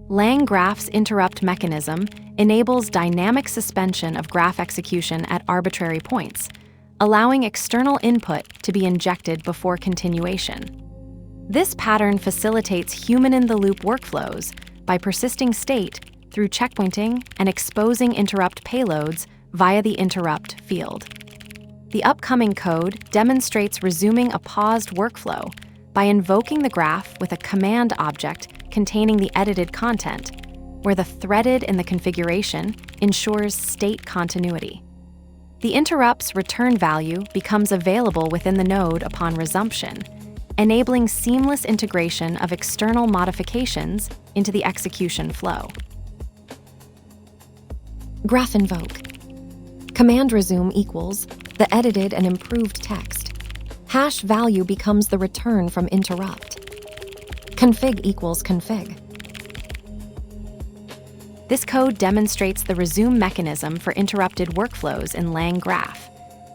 LangGraph's interrupt mechanism enables dynamic suspension of graph execution at arbitrary points, allowing external input to be injected before continuation. This pattern facilitates human-in-the-loop workflows by persisting state through checkpointing and exposing interrupt payloads via the interrupt field. The upcoming code demonstrates resuming a paused workflow by invoking the graph with a command object containing the edited content, where the threaded in the configuration ensures state continuity. The interrupt's return value becomes available within the node upon resumption, enabling seamless integration of external modifications into the execution flow. Graph invoke. Command resume equals the edited and improved text. Hash value becomes the return from interrupt. Config equals config. This code demonstrates the resume mechanism for interrupted workflows in LangGraph.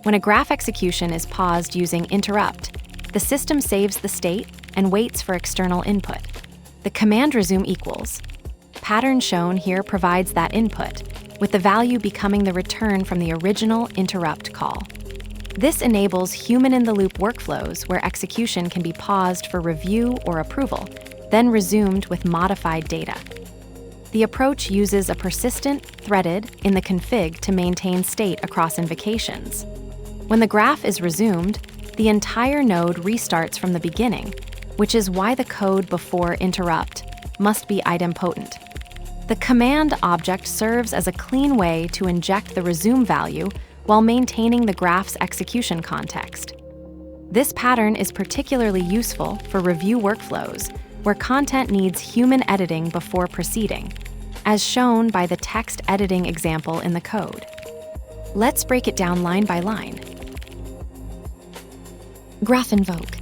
When a graph execution is paused using interrupt, the system saves the state and waits for external input. The command resume equals pattern shown here provides that input, with the value becoming the return from the original interrupt call. This enables human-in-the-loop workflows where execution can be paused for review or approval, then resumed with modified data. The approach uses a persistent threaded in the config to maintain state across invocations. When the graph is resumed, the entire node restarts from the beginning, which is why the code before interrupt must be idempotent. The command object serves as a clean way to inject the resume value while maintaining the graph's execution context. This pattern is particularly useful for review workflows where content needs human editing before proceeding, as shown by the text editing example in the code. Let's break it down line by line. Graph invoke.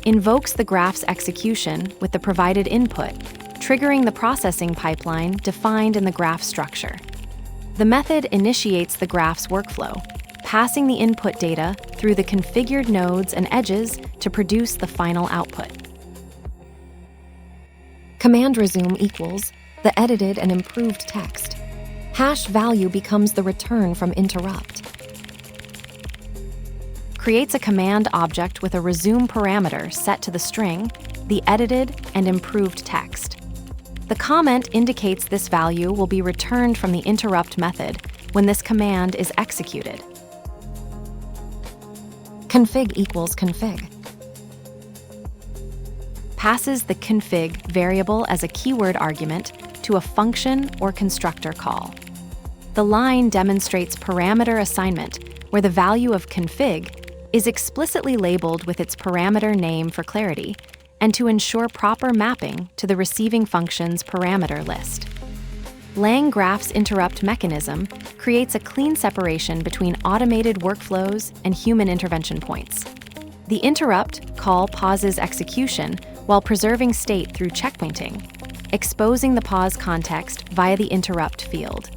Invokes the graph's execution with the provided input, triggering the processing pipeline defined in the graph structure. The method initiates the graph's workflow, passing the input data through the configured nodes and edges to produce the final output. Command resume equals the edited and improved text. Hash value becomes the return from interrupt. Creates a command object with a resume parameter set to the string, the edited and improved text. The comment indicates this value will be returned from the interrupt method when this command is executed. Config equals config. Passes the config variable as a keyword argument to a function or constructor call. The line demonstrates parameter assignment, where the value of config is explicitly labeled with its parameter name for clarity, and to ensure proper mapping to the receiving function's parameter list. LangGraph's interrupt mechanism creates a clean separation between automated workflows and human intervention points. The interrupt call pauses execution while preserving state through checkpointing, exposing the pause context via the interrupt field.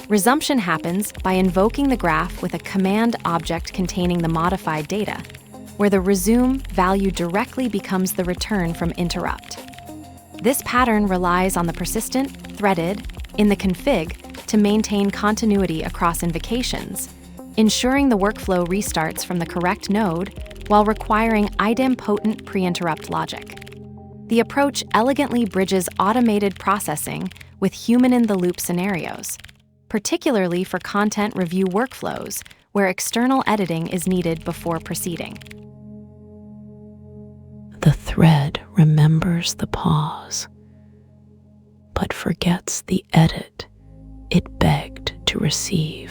Resumption happens by invoking the graph with a command object containing the modified data, where the resume value directly becomes the return from interrupt. This pattern relies on the persistent threaded in the config to maintain continuity across invocations, ensuring the workflow restarts from the correct node while requiring idempotent pre-interrupt logic. The approach elegantly bridges automated processing with human-in-the-loop scenarios, particularly for content review workflows where external editing is needed before proceeding. The thread remembers the pause, but forgets the edit it begged to receive.